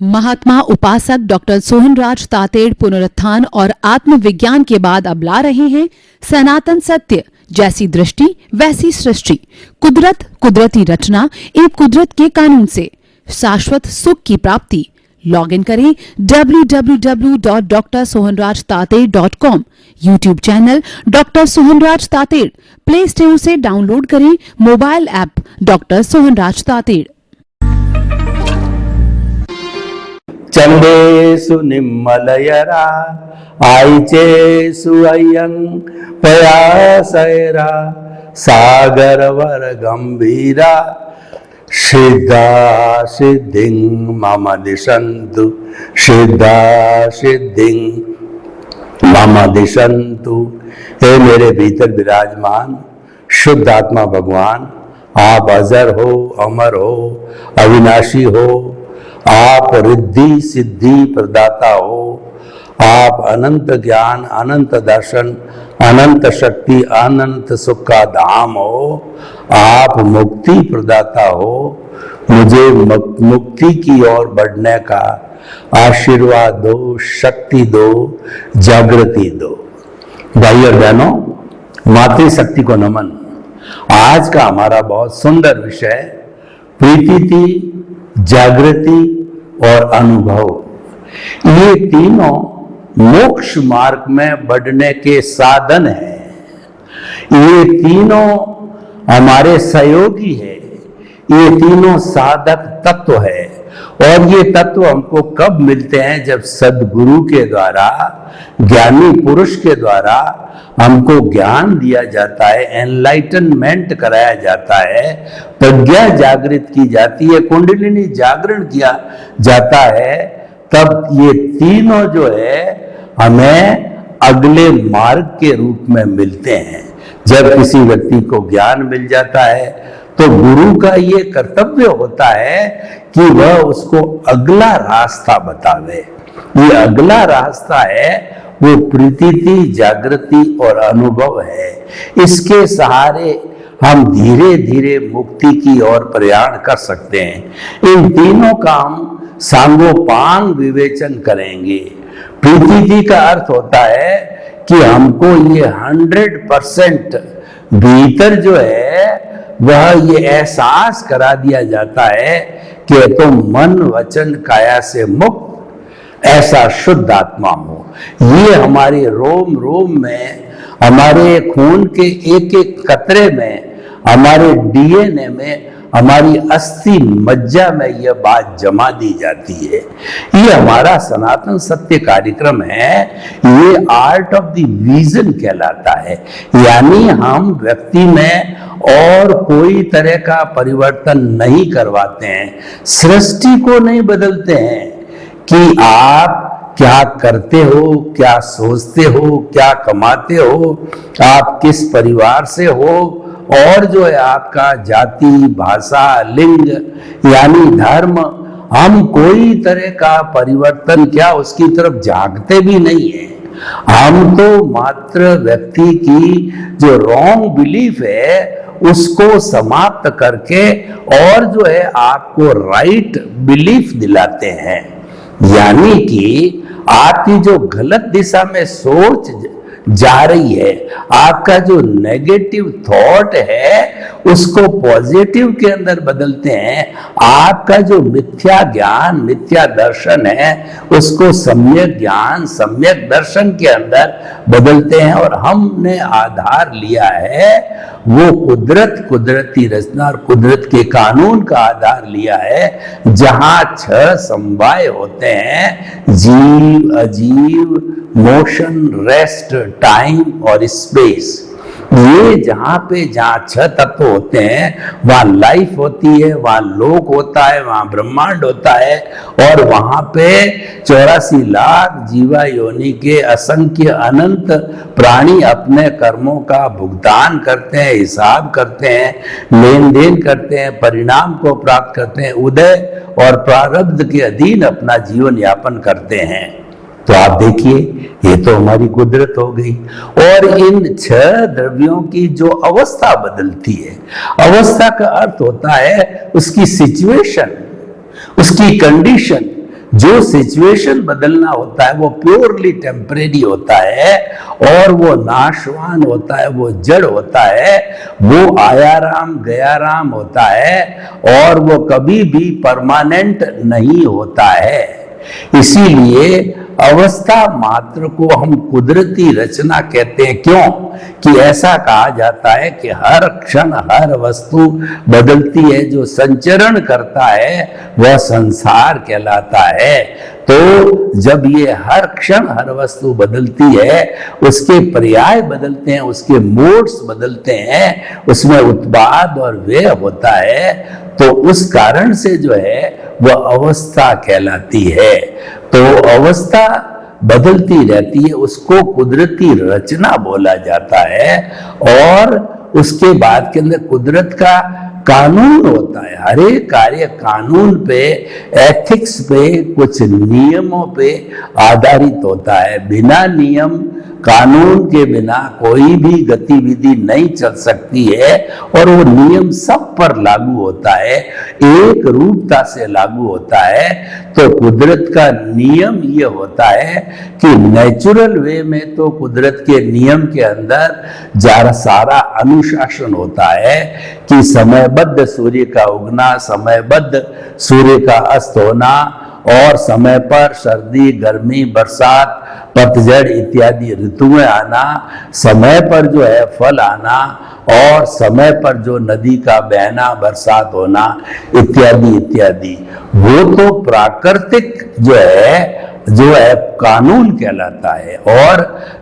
महात्मा उपासक डॉक्टर सोहनराज तातेड़ पुनरुत्थान और आत्मविज्ञान के बाद अब ला रहे हैं सनातन सत्य, जैसी दृष्टि वैसी सृष्टि, कुदरत, कुदरती रचना एवं कुदरत के कानून से शाश्वत सुख की प्राप्ति। लॉगिन करें www.drsohanrajtated.com, YouTube channel doctor Sohanraj Tated, play store से डाउनलोड करें mobile app doctor Sohanraj Tated. चंदेषु निम्मलयरा आईचेषु अयं पयासैरा सागरवर गंभीरा सिद्धा सिद्धिं मम दिशन्तु सिद्धा सिद्धिं मम दिशन्तु। हे मेरे भीतर विराजमान शुद्ध आत्मा भगवान, आप अजर हो, अमर हो, अविनाशी हो, आप रिद्धि सिद्धि प्रदाता हो, आप अनंत ज्ञान, अनंत दर्शन, अनंत शक्ति, अनंत सुख का धाम हो, आप मुक्ति प्रदाता हो। मुझे मुक्ति की ओर बढ़ने का आशीर्वाद दो, शक्ति दो, जागृति दो। भाई और बहनों, मातृशक्ति को नमन। आज का हमारा बहुत सुंदर विषय प्रीति, जागृति और अनुभव, ये तीनों मोक्ष मार्ग में बढ़ने के साधन हैं। ये तीनों हमारे सहयोगी हैं। ये तीनों साधक तत्व है। और ये तत्व हमको कब मिलते हैं? जब सद्गुरु के द्वारा, ज्ञानी पुरुष के द्वारा हमको ज्ञान दिया जाता है, एनलाइटनमेंट कराया जाता है, प्रज्ञा जागृत की जाती है, कुंडलिनी जागरण किया जाता है। तब ये तीनों जो है हमें अगले मार्ग के रूप में मिलते हैं। जब किसी व्यक्ति को ज्ञान मिल जाता है तो गुरु का ये कर्तव्य होता है कि वह उसको अगला रास्ता बतावे। ये अगला रास्ता है वो प्रीति, जागृति और अनुभव है। इसके सहारे हम धीरे धीरे मुक्ति की ओर प्रयाण कर सकते हैं। इन तीनों का हम सांगोपांग विवेचन करेंगे। प्रीति का अर्थ होता है कि हमको ये 100% भीतर जो है वह ये एहसास करा दिया जाता है कि तुम मन वचन काया से मुक्त ऐसा शुद्ध आत्मा हो। ये हमारे रोम रोम में, हमारे खून के एक एक कतरे में, हमारे डीएनए में, हमारी अस्थि मज्जा में यह बात जमा दी जाती है। ये हमारा सनातन सत्य कार्यक्रम है। ये आर्ट ऑफ द विजन कहलाता है। यानी हम व्यक्ति में और कोई तरह का परिवर्तन नहीं करवाते हैं, सृष्टि को नहीं बदलते हैं कि आप क्या करते हो, क्या सोचते हो, क्या कमाते हो, आप किस परिवार से हो, और जो है आपका जाति, भाषा, लिंग यानी धर्म, हम कोई तरह का परिवर्तन क्या उसकी तरफ झांकते भी नहीं है। हम तो मात्र व्यक्ति की जो रॉन्ग बिलीफ है उसको समाप्त करके और जो है आपको राइट बिलीफ दिलाते हैं। यानी कि आपकी जो गलत दिशा में सोच जा रही है, आपका जो नेगेटिव थॉट है उसको पॉजिटिव के अंदर बदलते हैं। आपका जो मिथ्या ज्ञान, मिथ्या दर्शन है उसको सम्यक ज्ञान, सम्यक दर्शन के अंदर बदलते हैं। और हमने आधार लिया है वो कुदरत, कुदरती रचना और कुदरत के कानून का आधार लिया है, जहां 6 समवाय होते हैं: जीव, अजीव, मोशन, रेस्ट, टाइम और स्पेस। ये जहां 6 तत्व होते हैं वहां लाइफ होती है, वहां लोक होता है, वहां ब्रह्मांड होता है। और वहां पे 84 लाख जीवा योनि के असंख्य अनंत प्राणी अपने कर्मों का भुगतान करते हैं, हिसाब करते हैं, लेन देन करते हैं, परिणाम को प्राप्त करते हैं, उदय और प्रारब्ध के अधीन अपना जीवन यापन करते हैं। तो आप देखिए, ये तो हमारी कुदरत हो गई। और इन 6 द्रव्यों की जो अवस्था बदलती है, अवस्था का अर्थ होता है उसकी सिचुएशन, उसकी कंडीशन, जो सिचुएशन बदलना होता है वो प्योरली टेम्परेरी होता है, और वो नाशवान होता है, वो जड़ होता है, वो आयाराम गयाराम होता है, और वो कभी भी परमानेंट नहीं होता है। इसीलिए अवस्था मात्र को हम कुदरती रचना कहते हैं। क्यों कि ऐसा कहा जाता है कि हर क्षण हर वस्तु बदलती है, जो संचरण करता है वह संसार कहलाता है। तो जब ये हर क्षण हर वस्तु बदलती है, उसके पर्याय बदलते हैं, उसके मोड्स बदलते हैं, उसमें उत्पाद और व्यय होता है, तो उस कारण से जो है वह अवस्था कहलाती है। तो अवस्था बदलती रहती है, उसको कुदरती रचना बोला जाता है। और उसके बाद के अंदर कुदरत का कानून होता है, हर एक कार्य कानून पे, एथिक्स पे, कुछ नियमों पे आधारित होता है। बिना नियम कानून के बिना कोई भी गतिविधि नहीं चल सकती है, और वो नियम सब पर लागू होता है, एक रूपता से लागू होता है। तो कुदरत का नियम ये होता है कि नेचुरल वे में तो कुदरत के नियम के अंदर जरा सारा अनुशासन होता है कि समयबद्ध सूर्य का उगना, समयबद्ध सूर्य का अस्त होना, और समय पर सर्दी, गर्मी, बरसात, पतझड़ इत्यादि ऋतुएं आना, समय पर जो है फल आना, और समय पर जो नदी का बहना, बरसात होना इत्यादि इत्यादि, वो तो प्राकृतिक जो है कानून कहलाता है। और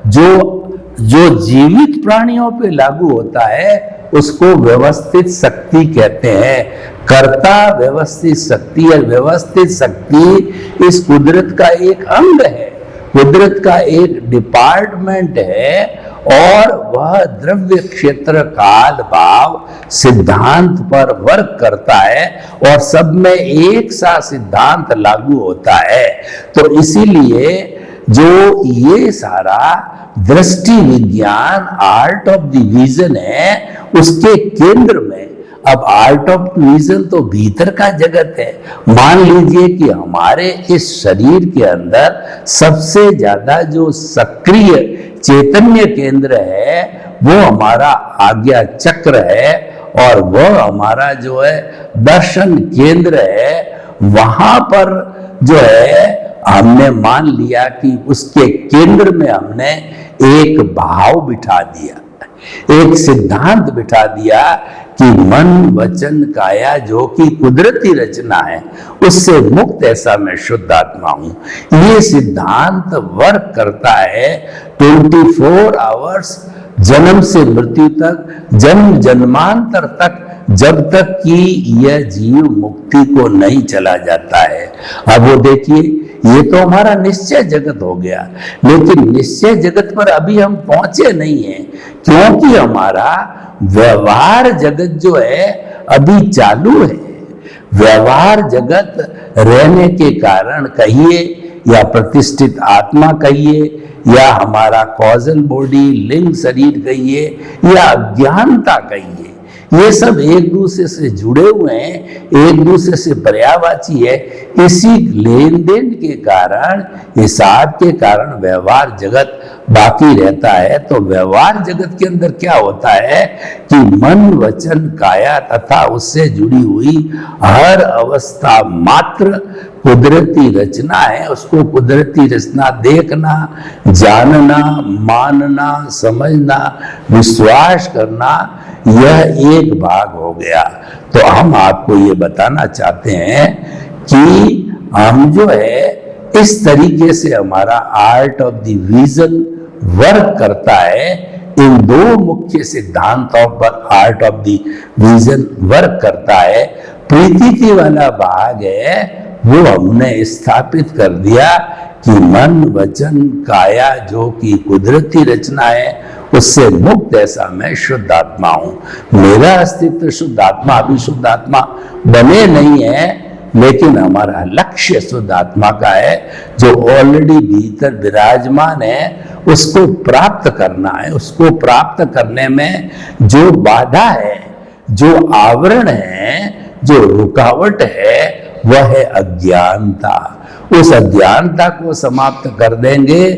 जो जीवित प्राणियों पे लागू होता है उसको व्यवस्थित शक्ति कहते हैं। कर्ता व्यवस्थित शक्ति, और व्यवस्थित शक्ति इस कुदरत का एक अंग है, कुदरत का एक डिपार्टमेंट है, और वह द्रव्य क्षेत्र काल भाव सिद्धांत पर वर्क करता है, और सब में एक सा सिद्धांत लागू होता है। तो इसीलिए जो ये सारा दृष्टि विज्ञान, आर्ट ऑफ द विजन है, उसके केंद्र में, अब आर्ट ऑफ विजन तो भीतर का जगत है। मान लीजिए कि हमारे इस शरीर के अंदर सबसे ज्यादा जो सक्रिय चैतन्य केंद्र है वो हमारा आज्ञा चक्र है, और वह हमारा जो है दर्शन केंद्र है। वहां पर जो है हमने मान लिया कि उसके केंद्र में हमने एक भाव बिठा दिया, एक सिद्धांत बिठा दिया कि मन वचन काया जो कि कुदरती रचना है, उससे मुक्त ऐसा मैं शुद्ध आत्मा हूं। ये सिद्धांत वर्क करता है 24 आवर्स, जन्म से मृत्यु तक, जन्म जन्मांतर तक, जब तक कि यह जीव मुक्ति को नहीं चला जाता है। अब वो देखिए, ये तो हमारा निश्चय जगत हो गया, लेकिन निश्चय जगत पर अभी हम पहुंचे नहीं हैं, क्योंकि हमारा व्यवहार जगत जो है अभी चालू है। व्यवहार जगत रहने के कारण कहिए, या प्रतिष्ठित आत्मा कहिए, या हमारा कॉजल बॉडी लिंग शरीर कहिए, या अज्ञानता कहिए, ये सब एक दूसरे से जुड़े हुए हैं, एक दूसरे से पर्यायवाची है। इसी लेन देन के कारण, हिसाब के कारण व्यवहार जगत बाकी रहता है। तो व्यवहार जगत के अंदर क्या होता है कि मन वचन काया तथा उससे जुड़ी हुई हर अवस्था मात्र कुदरती रचना है। उसको कुदरती रचना देखना, जानना, मानना, समझना, विश्वास करना, यह एक भाग हो गया। तो हम आपको ये बताना चाहते हैं कि हम जो है इस तरीके से हमारा art of the vision work करता है। इन दो मुख्य सिद्धांतों पर art of the vision work करता है। प्रीति वाला भाग है वो हमने स्थापित कर दिया कि मन वचन काया जो कि कुदरती रचना है, उससे मुक्त ऐसा मैं शुद्ध आत्मा हूं। मेरा अस्तित्व शुद्ध आत्मा, अभी शुद्ध आत्मा बने नहीं है, लेकिन हमारा लक्ष्य शुद्ध आत्मा का है, जो ऑलरेडी भीतर विराजमान है। उसको प्राप्त करना है। उसको प्राप्त करने में जो बाधा है, जो आवरण है, जो रुकावट है, वह है अज्ञानता। उस अज्ञानता को समाप्त कर देंगे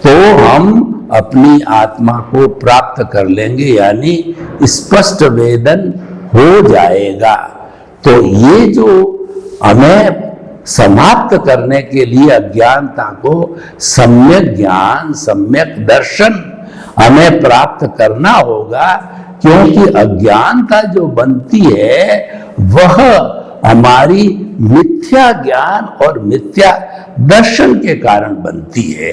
तो हम अपनी आत्मा को प्राप्त कर लेंगे, यानी स्पष्ट वेदन हो जाएगा। तो ये जो हमें समाप्त करने के लिए अज्ञानता को सम्यक ज्ञान, सम्यक दर्शन हमें प्राप्त करना होगा, क्योंकि अज्ञानता जो बनती है वह हमारी मिथ्या ज्ञान और मिथ्या दर्शन के कारण बनती है।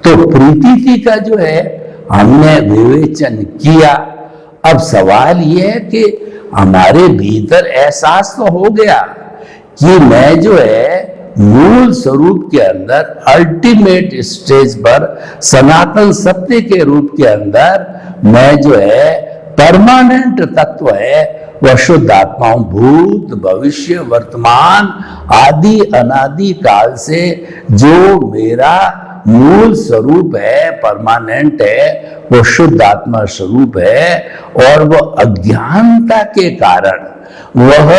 तो प्रीति का जो है हमने विवेचन किया। अब सवाल यह है कि हमारे भीतर एहसास तो हो गया कि मैं जो है मूल स्वरूप के अंदर, अल्टीमेट स्टेज पर, सनातन सत्य के रूप के अंदर मैं जो है परमानेंट तत्व है, वह शुद्ध आत्मा हूं। भूत भविष्य वर्तमान आदि अनादि काल से जो मेरा मूल स्वरूप है, परमानेंट है, वो शुद्ध आत्मा स्वरूप है। और वह अज्ञानता के कारण वह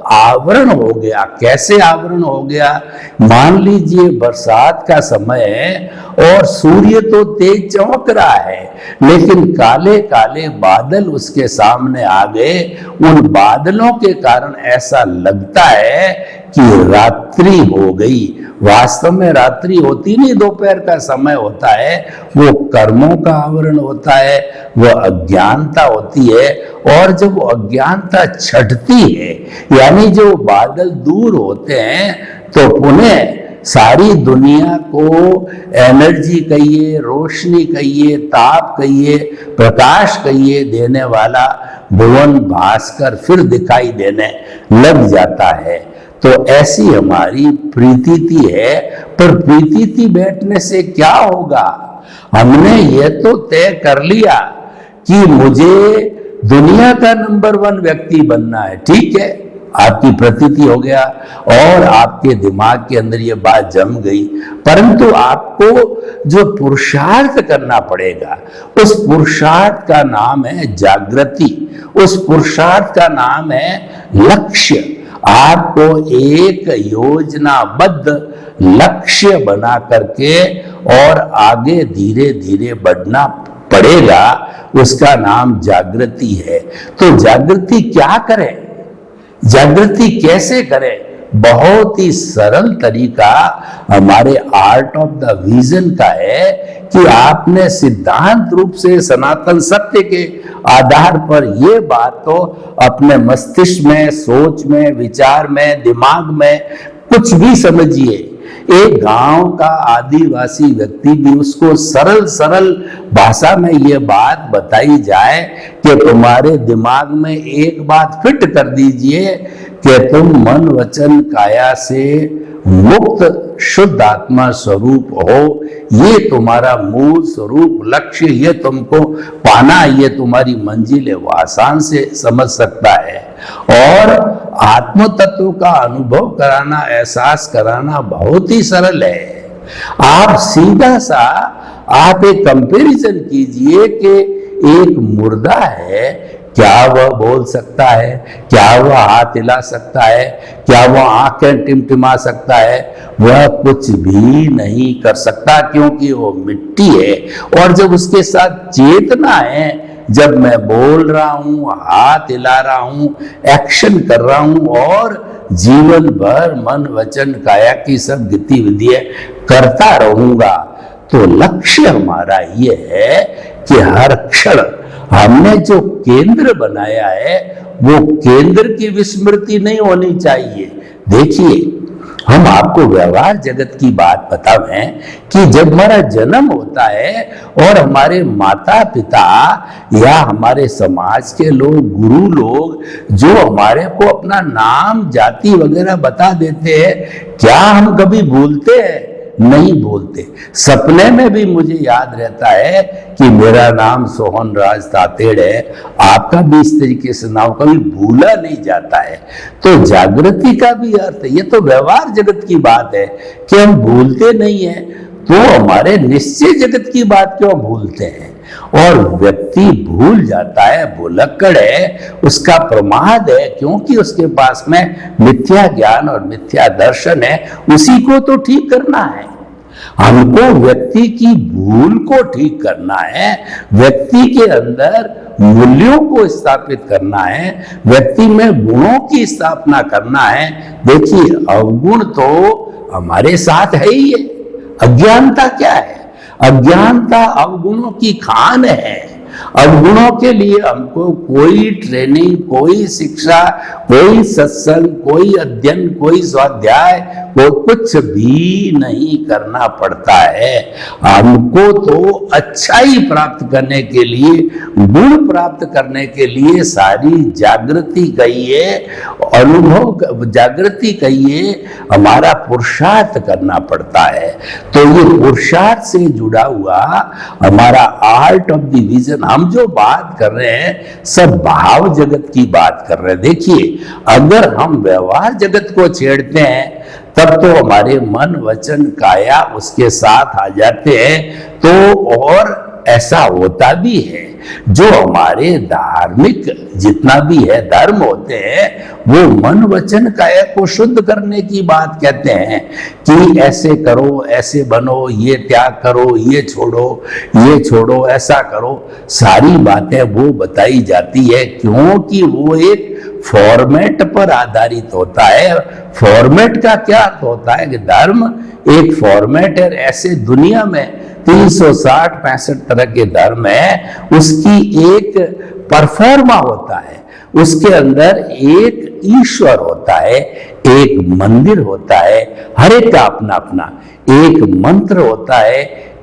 आवरण हो गया। कैसे आवरण हो गया? मान लीजिए बरसात का समय है और सूर्य तो तेज चमक रहा है, लेकिन काले काले बादल उसके सामने आ गए। उन बादलों के कारण ऐसा लगता है कि रात्रि हो गई। वास्तव में रात्रि होती नहीं, दोपहर का समय होता है। वो कर्मों का आवरण होता है, वह अज्ञानता होती है। और जब वो अज्ञानता छटती है, यानी जो बादल दूर होते हैं, तो पुनः सारी दुनिया को एनर्जी कहिए, रोशनी कहिए, ताप कहिए, प्रकाश कहिए देने वाला भुवन भास्कर फिर दिखाई देने लग जाता है। तो ऐसी हमारी प्रीति है। पर प्रीति बैठने से क्या होगा? हमने ये तो तय कर लिया कि मुझे दुनिया का नंबर 1 व्यक्ति बनना है। ठीक है, आपकी प्रतीति हो गया और आपके दिमाग के अंदर ये बात जम गई। परंतु आपको जो पुरुषार्थ करना पड़ेगा, उस पुरुषार्थ का नाम है जागृति, उस पुरुषार्थ का नाम है लक्ष्य। आपको एक योजनाबद्ध लक्ष्य बना करके और आगे धीरे धीरे बढ़ना पड़ेगा। उसका नाम जागृति है। तो जागृति क्या करें? जागृति कैसे करें? बहुत ही सरल तरीका हमारे आर्ट ऑफ द विजन का है कि आपने सिद्धांत रूप से सनातन सत्य के आधार पर ये बात तो अपने मस्तिष्क में, सोच में, विचार में, दिमाग में कुछ भी समझिए। एक गांव का आदिवासी व्यक्ति भी, उसको सरल सरल भाषा में ये बात बताई जाए कि तुम्हारे दिमाग में एक बात फिट कर दीजिए कि तुम मन वचन काया से मुक्त शुद्ध आत्मा स्वरूप हो। ये तुम्हारा मूल स्वरूप लक्ष्य, ये तुमको पाना, ये तुम्हारी मंजिल है। वो आसान से समझ सकता है। और आत्म तत्व का अनुभव कराना, एहसास कराना बहुत ही सरल है। आप सीधा सा आप एक कंपैरिजन कीजिए कि एक मुर्दा है, क्या वह बोल सकता है? क्या वह हाथ हिला सकता है? क्या वह आंखें टिमटिमा सकता है? वह कुछ भी नहीं कर सकता, क्योंकि वो मिट्टी है। और जब उसके साथ चेतना है, जब मैं बोल रहा हूं, हाथ हिला रहा हूं, एक्शन कर रहा हूं और जीवन भर मन वचन काया की सब गतिविधियां करता रहूंगा, तो लक्ष्य हमारा ये है कि हर क्षण हमने जो केंद्र बनाया है, वो केंद्र की विस्मृति नहीं होनी चाहिए। देखिए, हम आपको व्यवहार जगत की बात बतावें कि जब हमारा जन्म होता है और हमारे माता पिता या हमारे समाज के लोग, गुरु लोग जो हमारे को अपना नाम, जाति वगैरह बता देते हैं, क्या हम कभी भूलते हैं? नहीं भूलते। सपने में भी मुझे याद रहता है कि मेरा नाम सोहन राज तातेड़ है, आपका भी इस तरीके से नाम कभी भूला नहीं जाता है। तो जागृति का भी अर्थ है, ये तो व्यवहार जगत की बात है कि हम भूलते नहीं है, तो हमारे निश्चय जगत की बात क्यों भूलते हैं? और व्यक्ति भूल जाता है, भुलक्कड़ है, उसका प्रमाद है, क्योंकि उसके पास में मिथ्या ज्ञान और मिथ्या दर्शन है। उसी को तो ठीक करना है। हमको व्यक्ति की भूल को ठीक करना है, व्यक्ति के अंदर मूल्यों को स्थापित करना है, व्यक्ति में गुणों की स्थापना करना है। देखिए, अवगुण तो हमारे साथ है ही है। अज्ञानता क्या है? अज्ञानता अवगुणों की खान है। अवगुणों के लिए हमको कोई ट्रेनिंग, कोई शिक्षा, कोई सत्संग, कोई अध्ययन, कोई स्वाध्याय, वो कुछ भी नहीं करना पड़ता है। हमको तो अच्छाई प्राप्त करने के लिए, गुण प्राप्त करने के लिए सारी जागृति कहिए, अनुभव जागृति कहिए, हमारा पुरुषार्थ करना पड़ता है। तो ये पुरुषार्थ से जुड़ा हुआ हमारा आर्ट ऑफ द विजन, हम जो बात कर रहे हैं सब भाव जगत की बात कर रहे हैं। देखिए, अगर हम व्यवहार जगत को छेड़ते हैं तब तो हमारे मन, वचन, काया उसके साथ आ जाते हैं। तो और ऐसा होता भी है, जो हमारे धार्मिक जितना भी है धर्म होते हैं, वो मन, वचन, काया को शुद्ध करने की बात कहते हैं कि ऐसे करो, ऐसे बनो, ये त्याग करो, ये छोड़ो, ऐसा करो। सारी बातें वो बताई जाती है, क्योंकि वो एक फॉर्मेट पर आधारित होता है। फॉर्मेट का क्या अर्थ होता है कि धर्म एक फॉर्मेट है। ऐसे दुनिया में 360-65 तरह के धर्म है, उसकी एक परफॉर्मा होता है, उसके अंदर एक ईश्वर होता है, एक मंदिर होता है, हर एक का अपना अपना एक मंत्र होता है,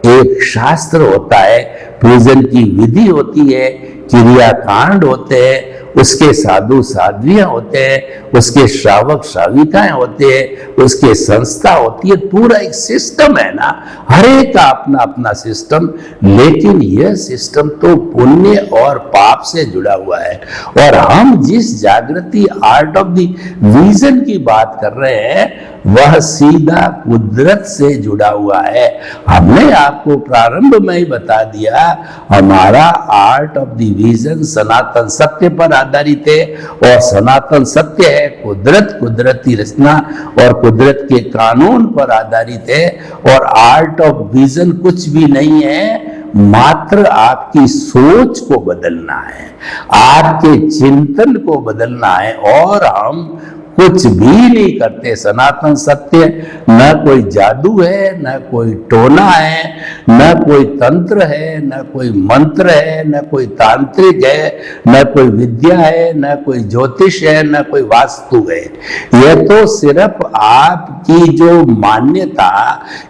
एक शास्त्र होता है, पूजन की विधि होती है, क्रियाकांड होते हैं, उसके साधु साध्वियां होते हैं, उसके श्रावक श्राविकाएं होते हैं, उसके संस्था होती है। पूरा एक सिस्टम है ना, हर एक का अपना अपना सिस्टम। लेकिन यह सिस्टम तो पुण्य और पाप से जुड़ा हुआ है। और हम जिस जागृति आर्ट ऑफ द विजन की बात कर रहे हैं, वह सीधा कुदरत से जुड़ा हुआ है। हमने आपको प्रारंभ में ही बता दिया, हमारा आर्ट ऑफ द विजन सनातन सत्य पर आधारित है। और सनातन सत्य है कुदरत, कुदरती रचना और कुदरत के कानून पर आधारित है। और आर्ट ऑफ विजन कुछ भी नहीं है, मात्र आपकी सोच को बदलना है, आपके चिंतन को बदलना है। और हम कुछ भी नहीं करते। सनातन सत्य न कोई जादू है, न कोई टोना है, न कोई तंत्र है, न कोई मंत्र है, न कोई तांत्रिक है, न कोई विद्या है, न कोई ज्योतिष है, न कोई वास्तु है। यह तो सिर्फ आपकी जो मान्यता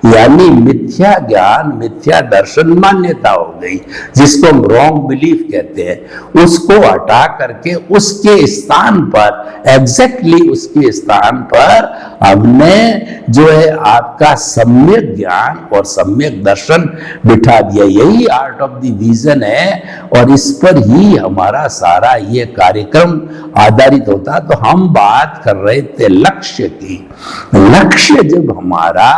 यानी मिथ्या ज्ञान, मिथ्या दर्शन मान्यता हो गई, जिसको हम रॉन्ग बिलीफ कहते हैं, उसको हटा करके उसके स्थान पर, एग्जैक्टली उसके स्थान पर हमने जो है आपका सम्यक ज्ञान और सम्यक दर्शन बिठा दिया। यही आर्ट ऑफ द विजन है और इस पर ही हमारा सारा ये कार्यक्रम आधारित होता। तो हम बात कर रहे थे लक्ष्य की। लक्ष्य जब हमारा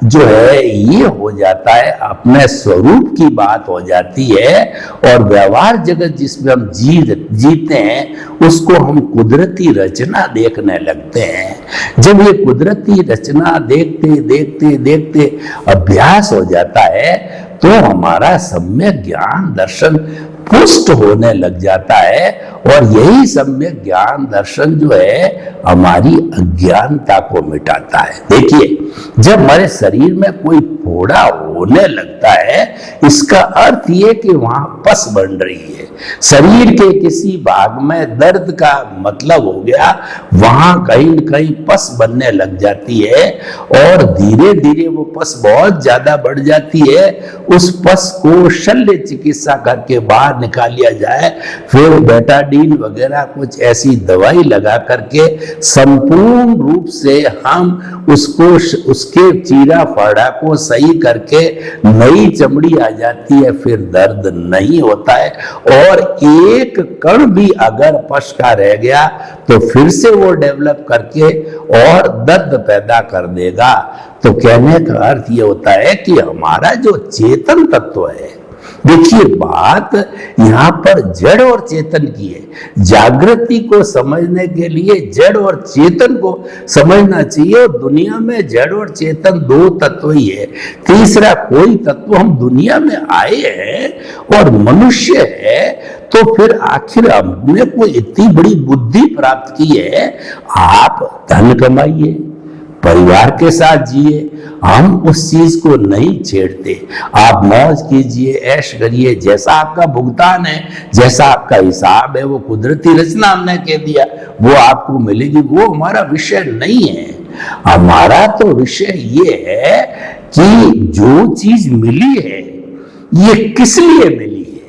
जो है ये हो जाता है, अपने स्वरूप की बात हो जाती है और व्यवहार जगत जिसमें हम जीते हैं, उसको हम कुदरती रचना देखने लगते हैं। जब ये कुदरती रचना देखते देखते देखते अभ्यास हो जाता है, तो हमारा सम्यक ज्ञान दर्शन पुष्ट होने लग जाता है। और यही सम्यक ज्ञान दर्शन जो है हमारी अज्ञानता को मिटाता है। देखिए, जब हमारे शरीर में कोई फोड़ा होने लगता है, इसका अर्थ ये कि वहां पस बन रही है। शरीर के किसी भाग में दर्द का मतलब हो गया, वहां कहीं न कहीं पस बनने लग जाती है और धीरे धीरे वो पस बहुत ज्यादा बढ़ जाती है। उस पस को शल्य चिकित्सा करके बाहर निकाल लिया जाए, फिर बेटाडीन वगैरह कुछ ऐसी दवाई लगा करके संपूर्ण रूप से हम उसको, उसके चीरा फाड़ा को सही करके नई चमड़ी आ जाती है, फिर दर्द नहीं होता है। और एक कण भी अगर पश का रह गया तो फिर से वो डेवलप करके और दर्द पैदा कर देगा। तो कहने का अर्थ ये होता है कि हमारा जो चेतन तत्व है, देखिए बात यहाँ पर जड़ और चेतन की है। जागृति को समझने के लिए जड़ और चेतन को समझना चाहिए, और दुनिया में जड़ और चेतन दो तत्व ही है, तीसरा कोई तत्व हम दुनिया में आए हैं और मनुष्य है, तो फिर आखिर हमने कोई इतनी बड़ी बुद्धि प्राप्त की है। आप धन कमाइए, परिवार के साथ जिए, हम उस चीज को नहीं छेड़ते। आप मौज कीजिए, ऐश करिए, जैसा आपका भुगतान है, जैसा आपका हिसाब है, वो कुदरती रचना हमने कह दिया, वो आपको मिलेगी, वो हमारा विषय नहीं है। हमारा तो विषय ये है कि जो चीज मिली है ये किस लिए मिली है,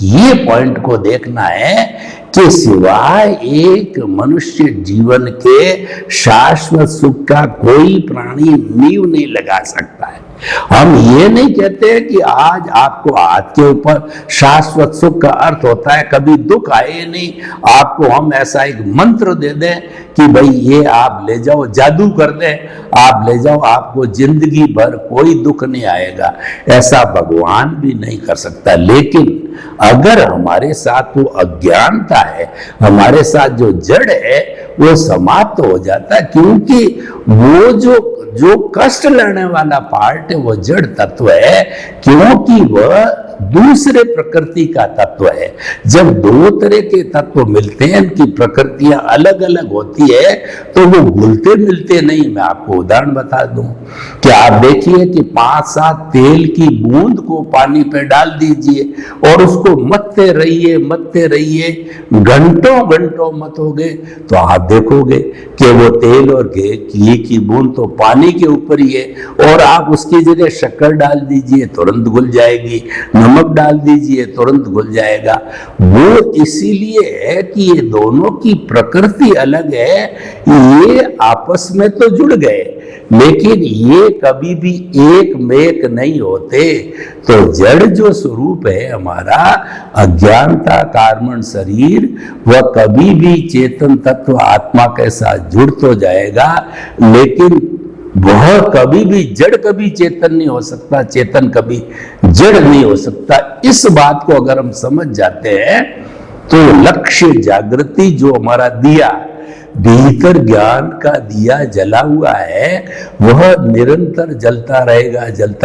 ये पॉइंट को देखना है कि सिवाय एक मनुष्य जीवन के शाश्वत सुख का कोई प्राणी नींव नहीं लगा सकता है। हम ये नहीं कहते हैं कि आज आपको हाथ के ऊपर शाश्वत सुख का अर्थ होता है कभी दुख आए नहीं, आपको हम ऐसा एक मंत्र दे दें कि भाई ये आप ले जाओ, जादू कर दें, आप ले जाओ, आपको जिंदगी भर कोई दुख नहीं आएगा, ऐसा भगवान भी नहीं कर सकता। लेकिन अगर हमारे साथ वो अज्ञानता है, हमारे साथ जो जड़ है, वो समाप्त हो जाता है, क्योंकि वो जो कष्ट लेने वाला पार्ट है वो जड़ तत्व है, क्योंकि वह दूसरे प्रकृति का तत्व है। जब दो तरह के तत्व मिलते हैं, इनकी प्रकृतियां अलग अलग होती है, तो वो घुलते मिलते नहीं। मैं आपको उदाहरण बता दूं कि आप देखिए कि 5-7 तेल की बूंद को पानी पे डाल दीजिए और उसको मथते रहिए, घंटों घंटों मतोगे, तो आप देखोगे कि वो तेल और घी की बूंद तो पानी के ऊपर ही है, और आप उसकी जगह शक्कर डाल दीजिए तुरंत घुल जाएगी, नमक डाल दीजिए तुरंत घुल जाएगा। वो इसीलिए है कि ये दोनों की प्रकृति अलग है, ये आपस में तो जुड़ गए लेकिन ये कभी भी एक मेक नहीं होते। तो जड़ जो स्वरूप है हमारा, अज्ञानता कार्बन शरीर, वह कभी भी चेतन तत्व आत्मा के साथ जुड़ तो जाएगा, लेकिन वह कभी भी जड़ कभी चेतन नहीं हो सकता, चेतन कभी जड़ नहीं हो सकता। इस बात को अगर हम समझ जाते हैं तो लक्ष्य जागृति जो हमारा दिया, भीतर ज्ञान का दिया जला हुआ है, वह निरंतर जलता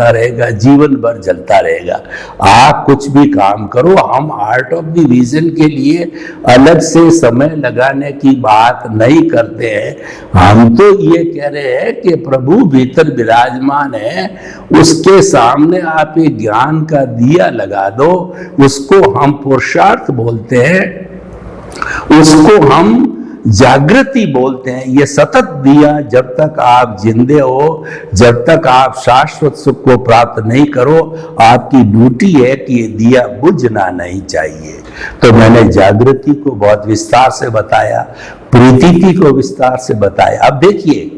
रहेगा, जीवन भर जलता रहेगा। आप कुछ भी काम करो, हम आर्ट ऑफ द विजन के लिए अलग से समय लगाने की बात नहीं करते हैं। हम तो ये कह रहे हैं कि प्रभु भीतर विराजमान है, उसके सामने आप ये ज्ञान का दिया लगा दो, उसको हम पुरुषार्थ बोलते हैं, उसको हम जागृति बोलते हैं। ये सतत दिया जब तक आप जिंदे हो, जब तक आप शाश्वत सुख को प्राप्त नहीं करो, आपकी ड्यूटी है कि ये दिया बुझना नहीं चाहिए। तो मैंने जागृति को बहुत विस्तार से बताया, प्रीति को विस्तार से बताया। अब देखिए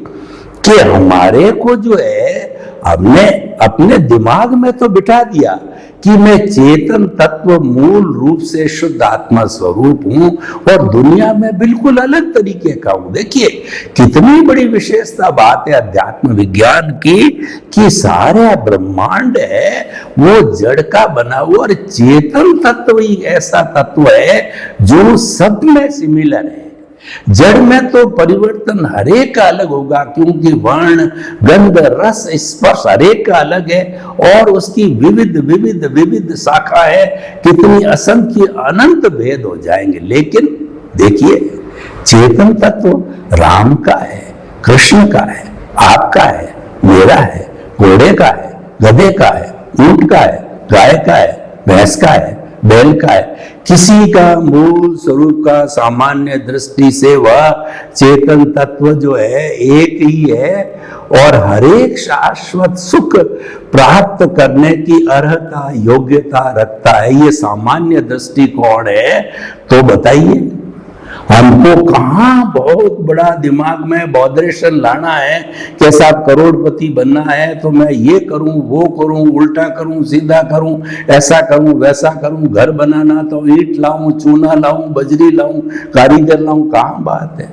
कि हमारे को जो है, हमने अपने दिमाग में तो बिठा दिया कि मैं चेतन तत्व मूल रूप से शुद्ध आत्मा स्वरूप हूं और दुनिया में बिल्कुल अलग तरीके का हूं। देखिए कितनी बड़ी विशेषता बात है अध्यात्म विज्ञान की, कि सारा ब्रह्मांड है वो जड़ का बना हुआ, और चेतन तत्व ही ऐसा तत्व है जो सब में सिमिलर है। जड़ में तो परिवर्तन हरेक का अलग होगा, क्योंकि वर्ण, गंध, रस, स्पर्श हरेक का अलग है, और उसकी विविध शाखा है, कितनी असंख्य अनंत भेद हो जाएंगे। लेकिन देखिए चेतन तत्व राम का है, कृष्ण का है, आपका है, मेरा है, घोड़े का है, गधे का है, ऊंट का है, गाय का है, भैंस का है, बैल का है। किसी का मूल स्वरूप का सामान्य दृष्टि से वह चेतन तत्व जो है एक ही है, और हरेक शाश्वत सुख प्राप्त करने की अर्हता, योग्यता रखता है। ये सामान्य दृष्टिकोण है। तो बताइए हमको कहाँ बहुत बड़ा दिमाग में बॉदरेशन लाना है कि साहब करोड़पति बनना है तो मैं ये करूं, वो करूं, उल्टा करूं, सीधा करूं, ऐसा करूं, वैसा करूं, घर बनाना तो ईंट लाऊं, चूना लाऊं, बजरी लाऊं, कारीगर लाऊं। कहाँ बात है।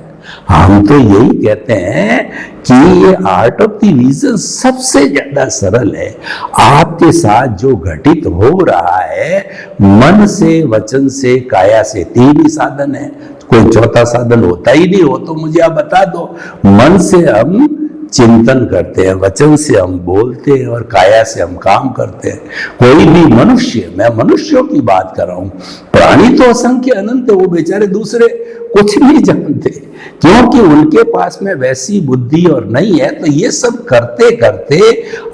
हम तो यही कहते हैं कि ये आर्ट ऑफ द विजन सबसे ज्यादा सरल है। आपके साथ जो घटित हो रहा है मन से, वचन से, काया से, 3 ही साधन है, कोई चौथा साधन होता ही नहीं हो तो मुझे आप बता दो। मन से हम चिंतन करते हैं, वचन से हम बोलते हैं और काया से हम काम करते हैं। कोई भी मनुष्य, मैं मनुष्यों की बात कर रहा हूं, प्राणी तो असंख्य अनंत, वो बेचारे दूसरे कुछ नहीं जानते क्योंकि उनके पास में वैसी बुद्धि और नहीं है। तो ये सब करते करते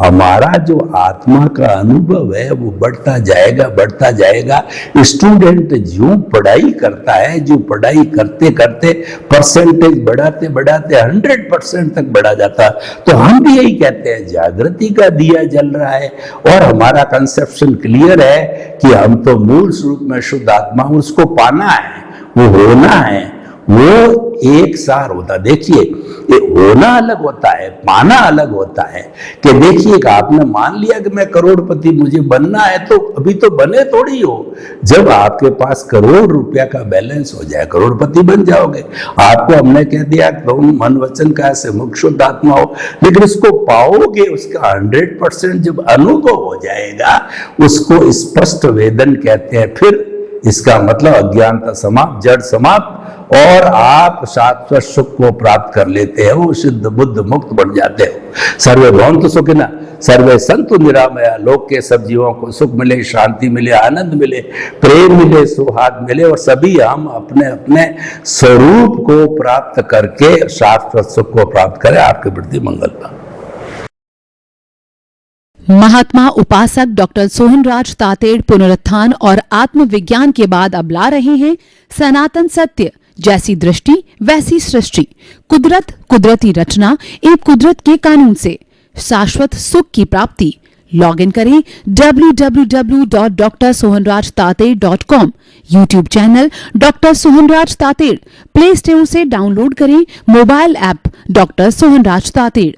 हमारा जो आत्मा का अनुभव है वो बढ़ता जाएगा, बढ़ता जाएगा। स्टूडेंट जो पढ़ाई करता है, जो पढ़ाई करते करते परसेंटेज बढ़ाते बढ़ाते 100% तक बढ़ा जाता, तो हम भी यही कहते हैं जागृति का दिया जल रहा है और हमारा कंसेप्शन क्लियर है कि हम तो मूल स्वरूप में शुद्ध आत्मा, उसको पाना है, वो होना है, वो एक सार होता। देखिए ये होना अलग होता है, पाना अलग होता है। कि देखिए कि आपने मान लिया कि मैं करोड़पति मुझे बनना है, तो अभी तो बने थोड़ी हो। जब आपके पास करोड़ रुपया का बैलेंस हो जाए करोड़पति बन जाओगे। आपको हमने कह दिया तुम मन वचन का से मुक्त शुद्ध आत्मा हो, लेकिन इसको पाओगे, उसका 100% जब अनुभव हो जाएगा, उसको स्पष्ट वेदन कहते हैं। फिर इसका मतलब अज्ञानता समाप्त, जड़ समाप्त, और आप शाश्वत सुख को प्राप्त कर लेते हैं, वो शुद्ध बुद्ध मुक्त बन जाते हो। सर्वे भवन्तु सुखिनः, सर्वे सन्तु निरामया। लोक के सब जीवों को सुख मिले, शांति मिले, आनंद मिले, प्रेम मिले, सौहार्द मिले, और सभी हम अपने अपने स्वरूप को प्राप्त करके शाश्वत सुख को प्राप्त करें। आपके प्रति मंगल पाए। महात्मा उपासक डॉक्टर सोहनराज तातेड़ पुनरुत्थान और आत्मविज्ञान के बाद अब ला रहे हैं सनातन सत्य, जैसी दृष्टि वैसी सृष्टि, कुदरत, कुदरती रचना एवं कुदरत के कानून से शाश्वत सुख की प्राप्ति। लॉग इन करें www.drsohanrajtated.com, YouTube channel doctor Sohanraj Tated, play store से डाउनलोड करें mobile app doctor Sohanraj Tated.